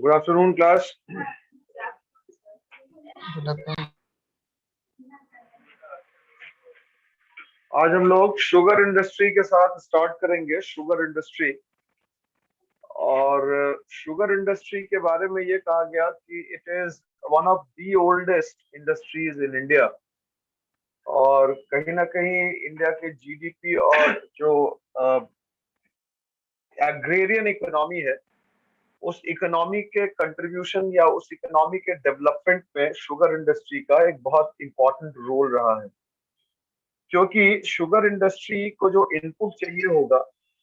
Good afternoon class. Good afternoon. आज हम लोग शुगर इंडस्ट्री के साथ स्टार्ट करेंगे, शुगर इंडस्ट्री। और शुगर इंडस्ट्री के बारे में ये कहा गया कि it is one of the oldest industries in India, और कहीं ना कहीं इंडिया के जीडीपी और जो एग्रेरियन इकोनॉमी है, उस इकोनॉमी के कंट्रीब्यूशन या उस इकोनॉमी के डेवलपमेंट में शुगर इंडस्ट्री का एक बहुत इंपॉर्टेंट रोल रहा है। क्योंकि शुगर इंडस्ट्री को जो इनपुट चाहिए होगा,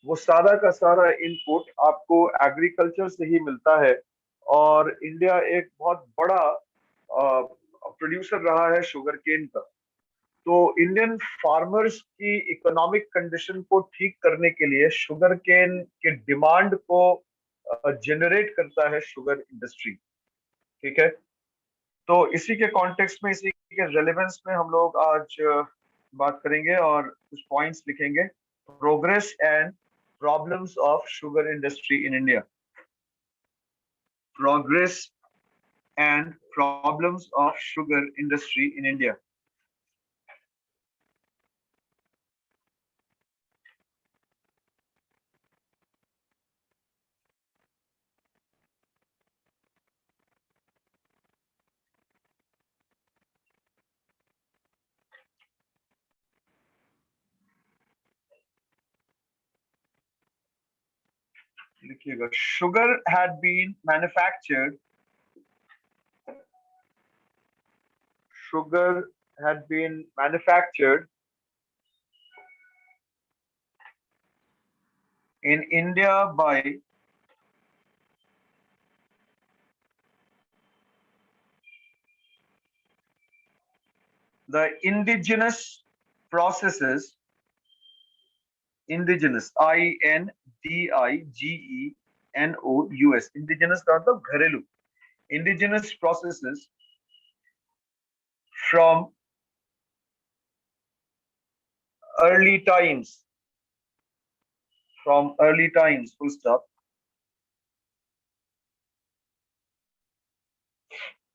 वो सारा का सारा इनपुट आपको एग्रीकल्चर से ही मिलता है। और इंडिया एक बहुत बड़ा प्रोड्यूसर रहा है शुगर केन का। तो इंडियन फार्मर्स की इकोनॉमिक कंडीशन को ठीक करने के लिए शुगर केन के डिमांड को जनरेट करता है शुगर इंडस्ट्री। ठीक है, तो इसी के कॉन्टेक्स्ट में, इसी के रेलेवेंस में हम लोग आज बात करेंगे और कुछ पॉइंट्स लिखेंगे। Progress and problems of sugar industry in India. Progress and problems of sugar industry in India. लिखिएगा, sugar had been manufactured sugar had been manufactured in India by the indigenous processes, indigenous, INDIGENOUS, indigenous का मतलब घरेलू, indigenous processes from early times, full stop.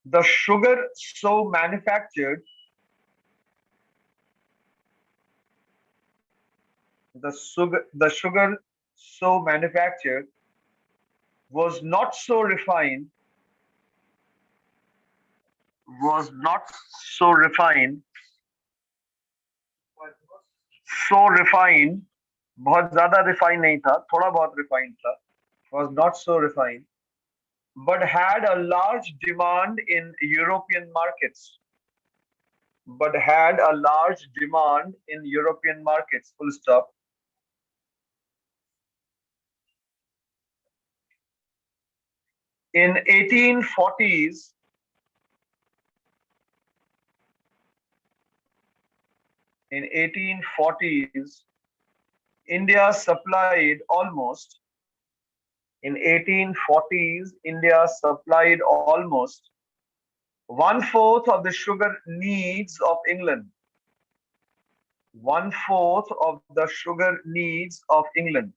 The sugar so manufactured, the sugar so manufactured was not so refined, was not so refined, so refined, बहुत ज्यादा refine नहीं था, थोड़ा बहुत refined था, was not so refined, but had a large demand in European markets, but had a large demand in European markets, full stop. In 1840s, in 1840s, India supplied almost, in 1840s, India supplied almost 1/4 of the sugar needs of England. 1/4 of the sugar needs of England.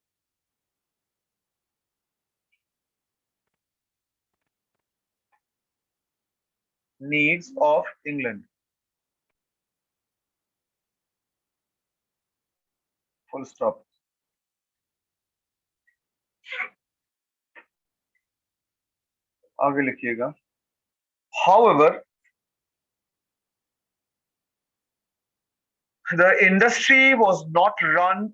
Needs of England. Full stop. आगे लिखिएगा. However, the industry was not run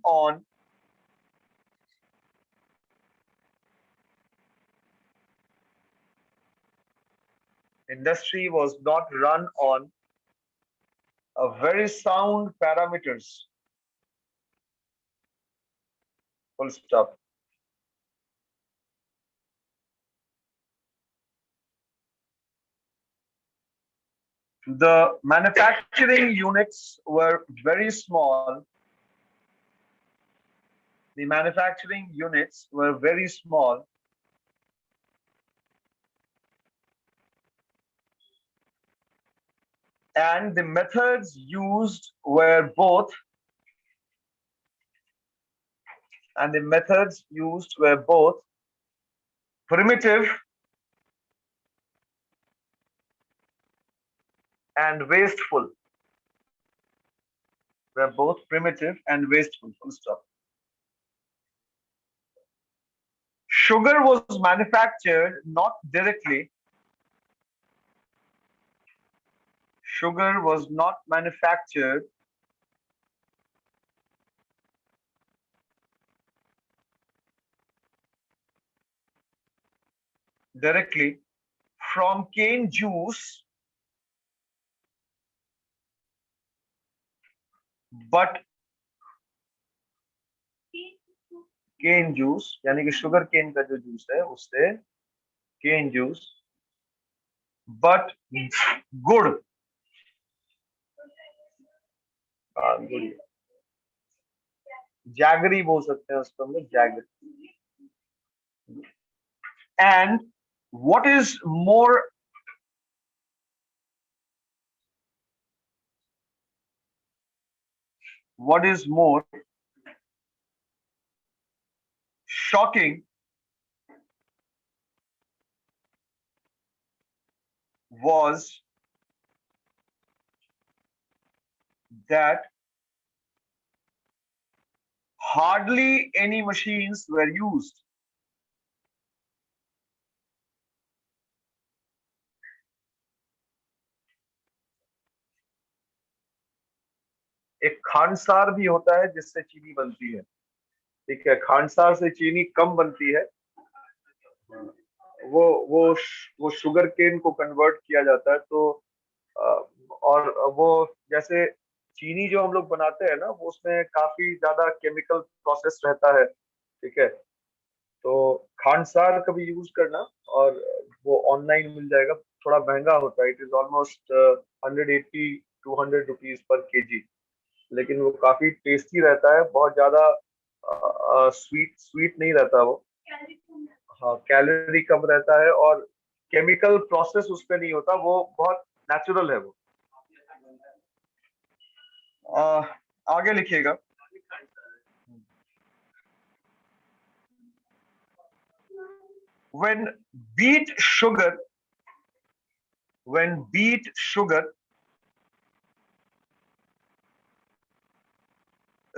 on a very sound parameters. Full stop. The manufacturing units were very small. The manufacturing units were very small. And the methods used were both primitive and wasteful. They're both primitive and wasteful. Full stop. Sugar was manufactured not directly. Sugar was not manufactured directly from cane juice, but cane juice यानी कि sugar cane का जो juice है उससे cane juice, but गुड़, गुड़ jaggery बोल सकते हैं उसको हम लोग, jaggery. And what is more shocking was that hardly any machines were used. एक खांडसार भी होता है जिससे चीनी बनती है, ठीक है, खांडसार से चीनी कम बनती है. वो वो वो शुगर केन को कन्वर्ट किया जाता है, तो और वो जैसे चीनी जो हम लोग बनाते हैं ना, वो उसमें काफी ज्यादा केमिकल प्रोसेस रहता है, ठीक है. तो खांडसार का भी यूज करना, और वो ऑनलाइन मिल जाएगा. थोड़ा महंगा होता है, it is almost 180 to 200 rupees per KG, लेकिन वो काफी टेस्टी रहता है, बहुत ज्यादा स्वीट स्वीट नहीं रहता वो. हाँ, कैलोरी कम रहता है और केमिकल प्रोसेस उसपे नहीं होता, वो बहुत नेचुरल है वो. आगे लिखिएगा. when beet sugar when beet sugar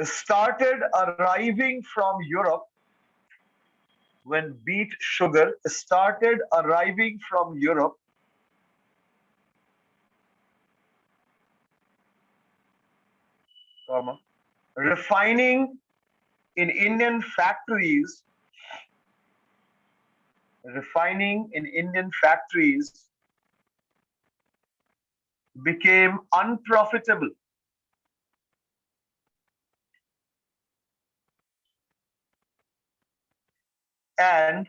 started arriving from Europe, when beet sugar started arriving from Europe, refining in Indian factories, became unprofitable. And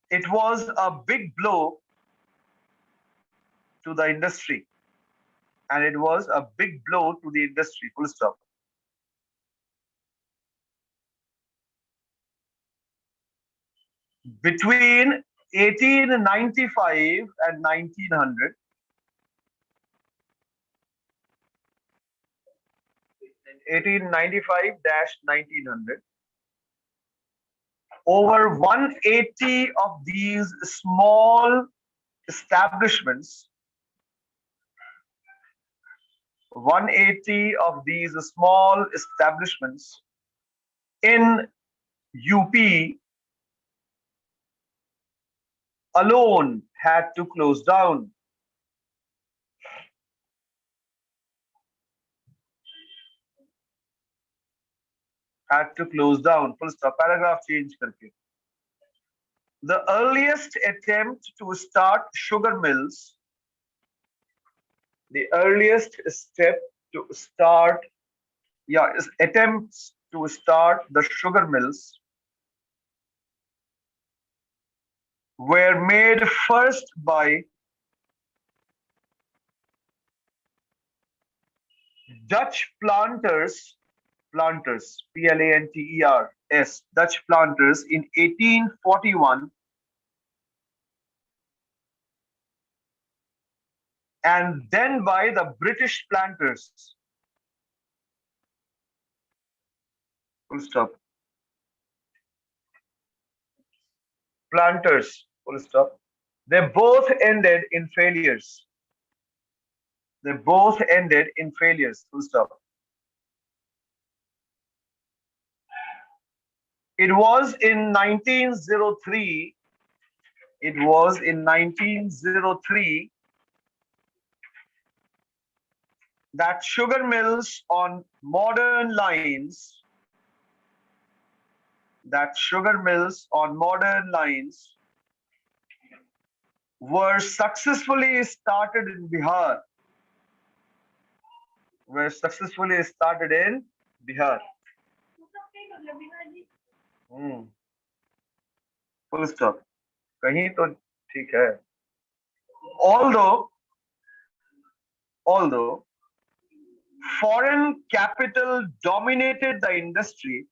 it was a big blow to the industry. And it was a big blow to the industry. Full stop. Between 1895 and 1900, 1895-1900, over 180 of these small establishments, 180 of these small establishments in UP alone had to close down. Full stop. Paragraph change करके. The earliest attempt to start sugar mills, the earliest step to start, attempts to start the sugar mills were made first by Dutch planters, Planters, Dutch planters in 1841, and then by the British planters. Full stop. Planters, full stop. They both ended in failures. They both ended in failures. Full stop. It was in 1903. It was in 1903 that sugar mills on modern lines, were successfully started in Bihar. Full stop. कहीं तो ठीक है. Although foreign capital dominated the industry,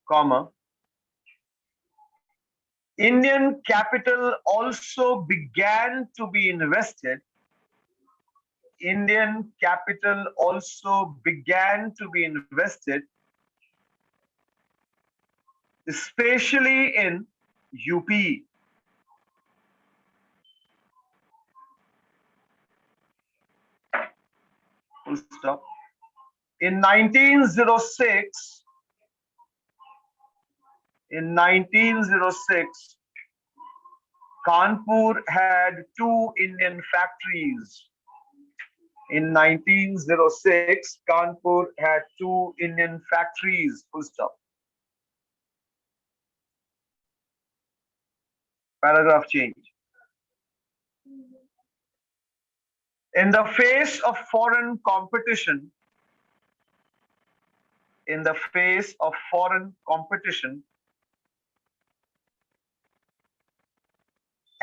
comma, Indian capital also began to be invested. Especially in UP. Full stop. In 1906, Kanpur had two Indian factories. In 1906, Kanpur had two Indian factories. Full stop. Paragraph change. In the face of foreign competition,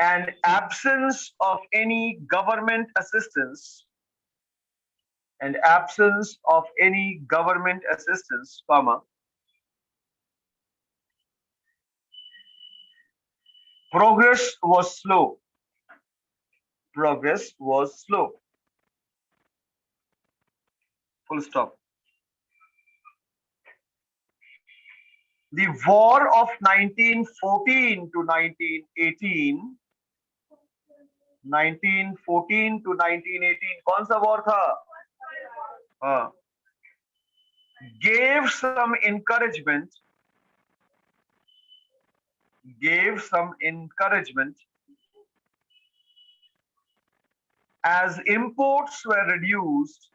and absence of any government assistance, comma, progress was slow. Full stop. The war of 1914 to 1918, कौन सा war था? Gave some encouragement as imports were reduced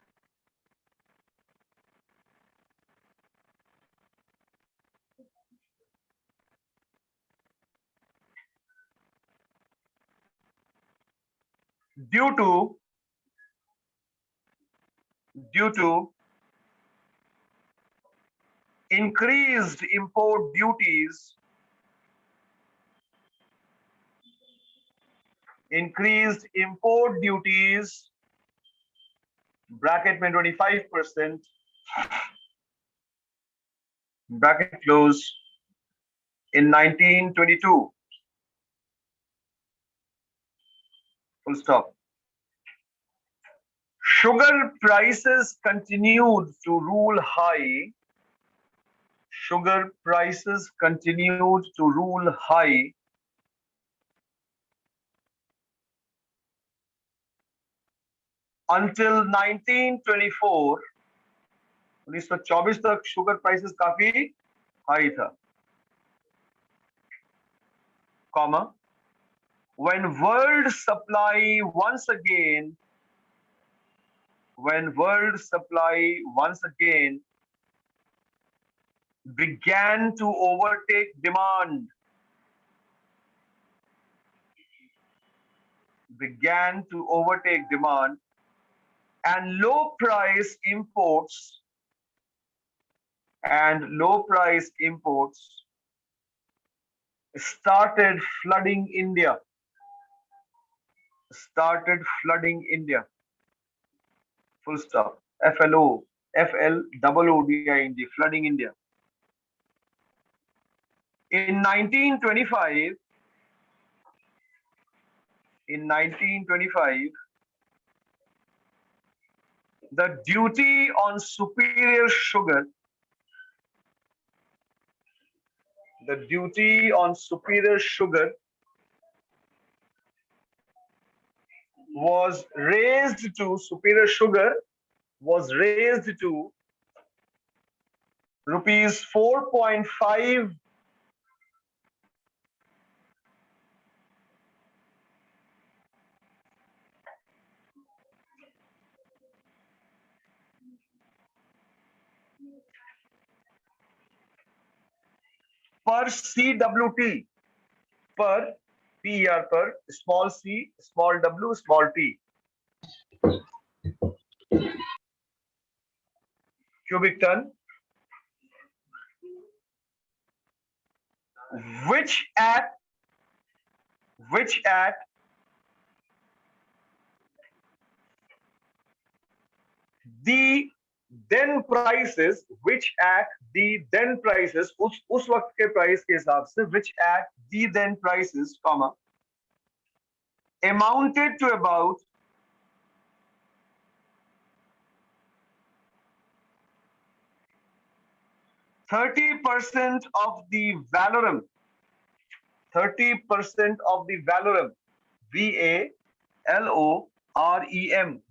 due to increased import duties, bracket में 25%, bracket close, in 1922. Full stop. Sugar prices continued to rule high. Until 1924. 1924 तक sugar prices काफी high था. Comma, when world supply once again began to overtake demand, and low price imports started flooding India. Full stop. FLOODING, flooding India. In 1925, the duty on superior sugar The duty on superior sugar was raised to rupees 4.5 per CWT, per PER, per small c, small w, small t, cubic ton, which at the then prices, उस वक्त के price के हिसाब से, which at the then prices, comma, amounted to about 30% of the valorum, 30% of the valorum, VALOREM,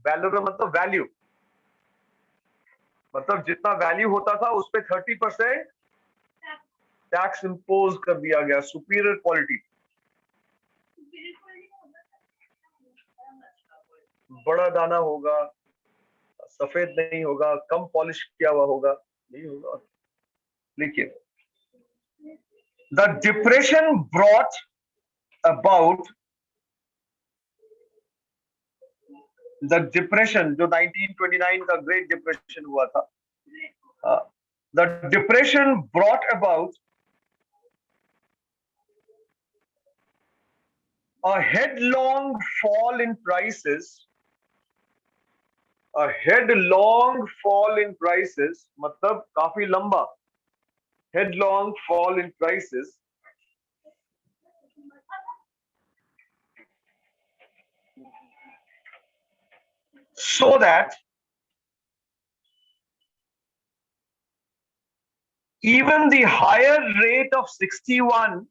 valorum मतलब value, मतलब जितना value होता था उस पे 30% टैक्स इंपोज कर दिया गया सुपीरियर क्वालिटी। बड़ा दाना होगा, सफेद नहीं होगा, कम पॉलिश किया हुआ होगा, नहीं होगा। लिखिए, the depression brought about, the depression जो 1929 का ग्रेट डिप्रेशन हुआ था, the depression brought about a headlong fall in prices, a headlong fall in prices मतलब काफी लंबा, headlong fall in prices, so that even the higher rate of 61,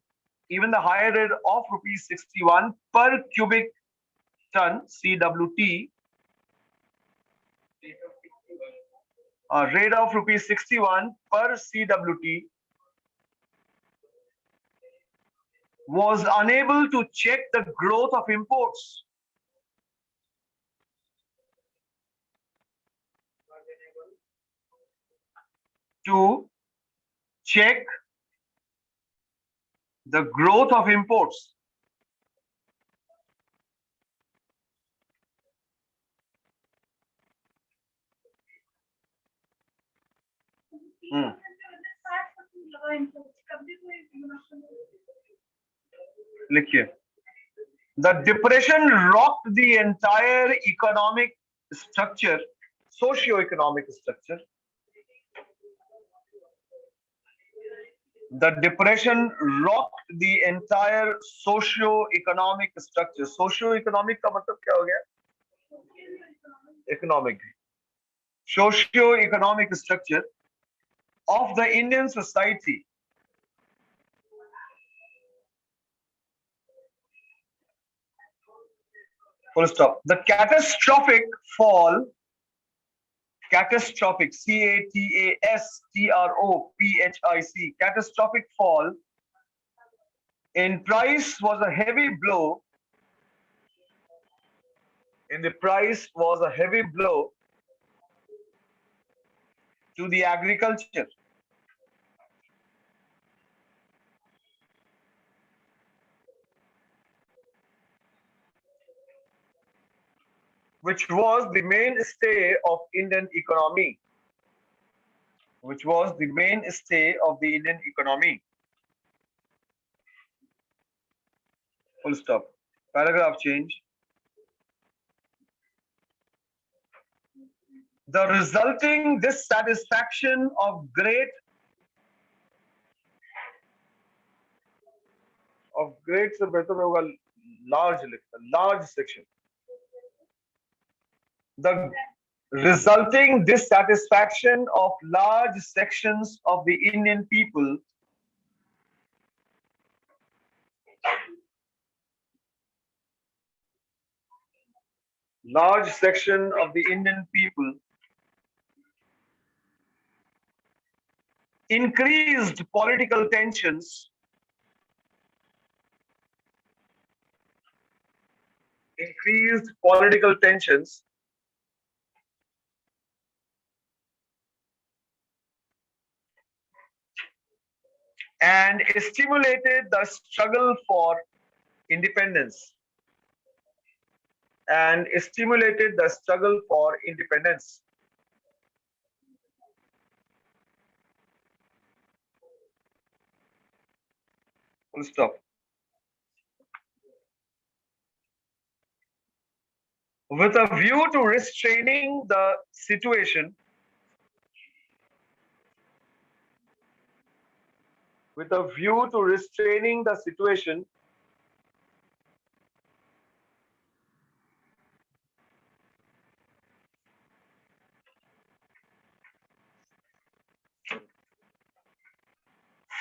even the higher rate of rupees 61 per cubic ton CWT, rate of rupees 61 per CWT was unable to check the growth of imports. To check the growth of imports. लिखिए, the depression rocked the entire economic structure, socio-economic structure. The depression rocked the entire socio-economic structure. Socio-economic का मतलब क्या हो गया? Economic. Socio-economic structure of the Indian society. Full stop. The catastrophic fall, catastrophic, CATASTROPHIC, catastrophic fall in price was a heavy blow. In the price was a heavy blow to the agriculture. Which was the mainstay of Indian economy. Which was the mainstay of the Indian economy. Full stop. Paragraph change. The resulting dissatisfaction of great से बेहतर होगा large section. The resulting dissatisfaction of large sections of the Indian people large section of the Indian people increased political tensions and stimulated the struggle for independence. Full stop. With a view to restraining the situation,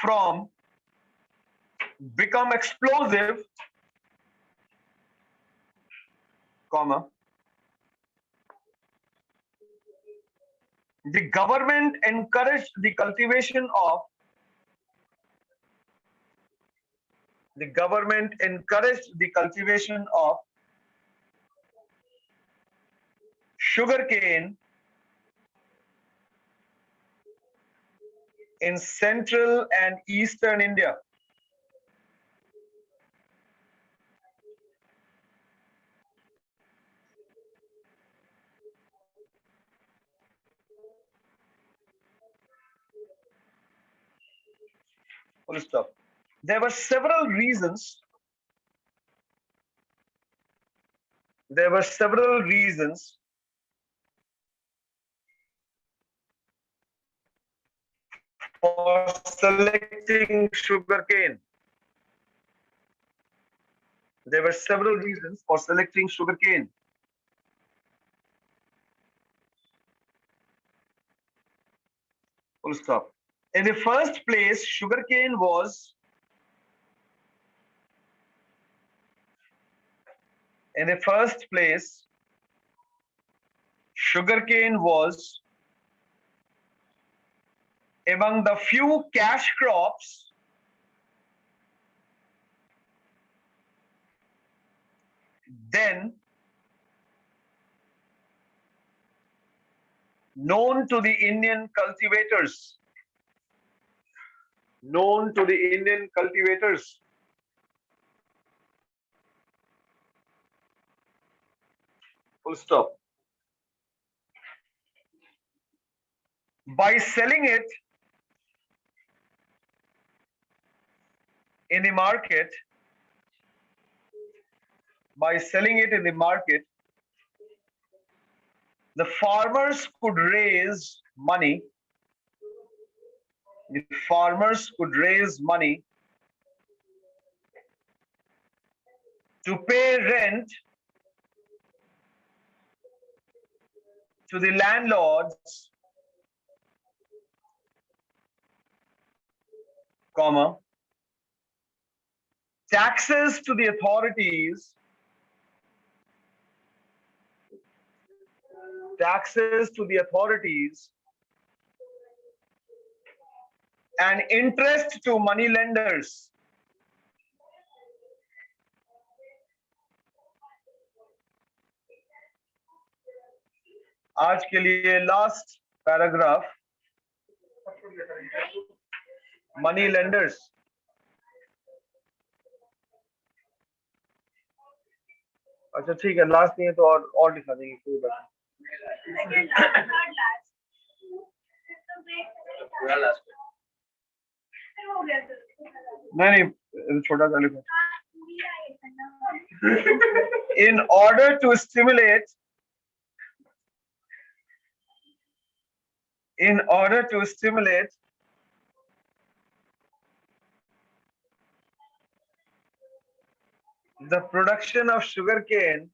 from become explosive, comma, the government encouraged the cultivation of sugarcane in central and eastern India. Full stop. There were several reasons for selecting sugarcane. Full stop. In the first place, sugarcane was among the few cash crops then known to the Indian cultivators. Full stop. By selling it in the market, the farmers could raise money. To pay rent to the landlords, comma, taxes to the authorities, and interest to money lenders. आज के लिए last paragraph, money lenders. अच्छा ठीक है, last नहीं है तो और लिखा देंगे, कोई बात नहीं, छोटा सा लिखो. In order to stimulate the production of sugarcane,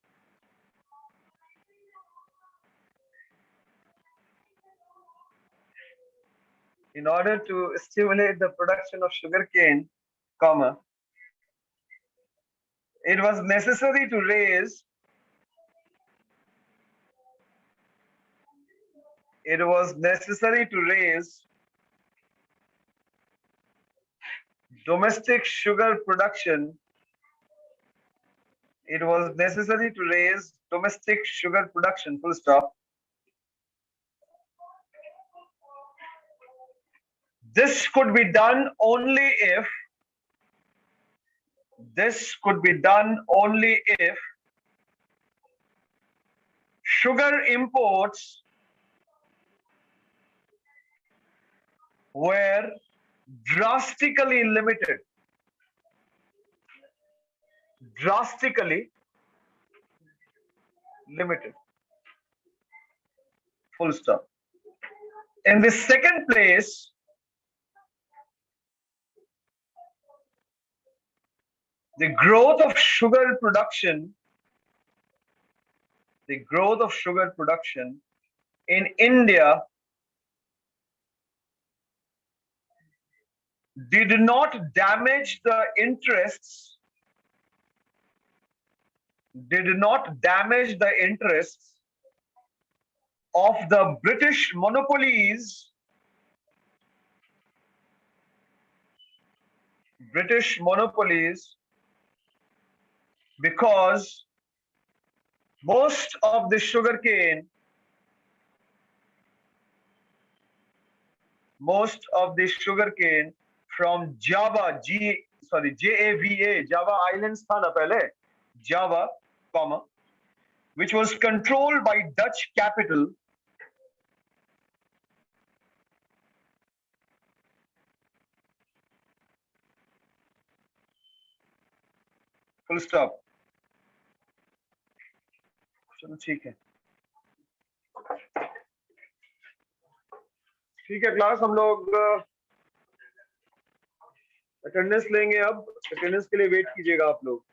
comma, it was necessary to raise domestic sugar production. It was necessary to raise domestic sugar production, full stop. This could be done only if sugar imports were drastically limited. Full stop. In the second place, the growth of sugar production in India did not damage the interests of the British monopolies because most of the sugarcane from Java, Java, Java Islands था ना पहले, Java, which was controlled by Dutch capital, full stop. चलो ठीक है class, हम लोग attendance लेंगे। अब अटेंडेंस के लिए वेट कीजिएगा आप लोग।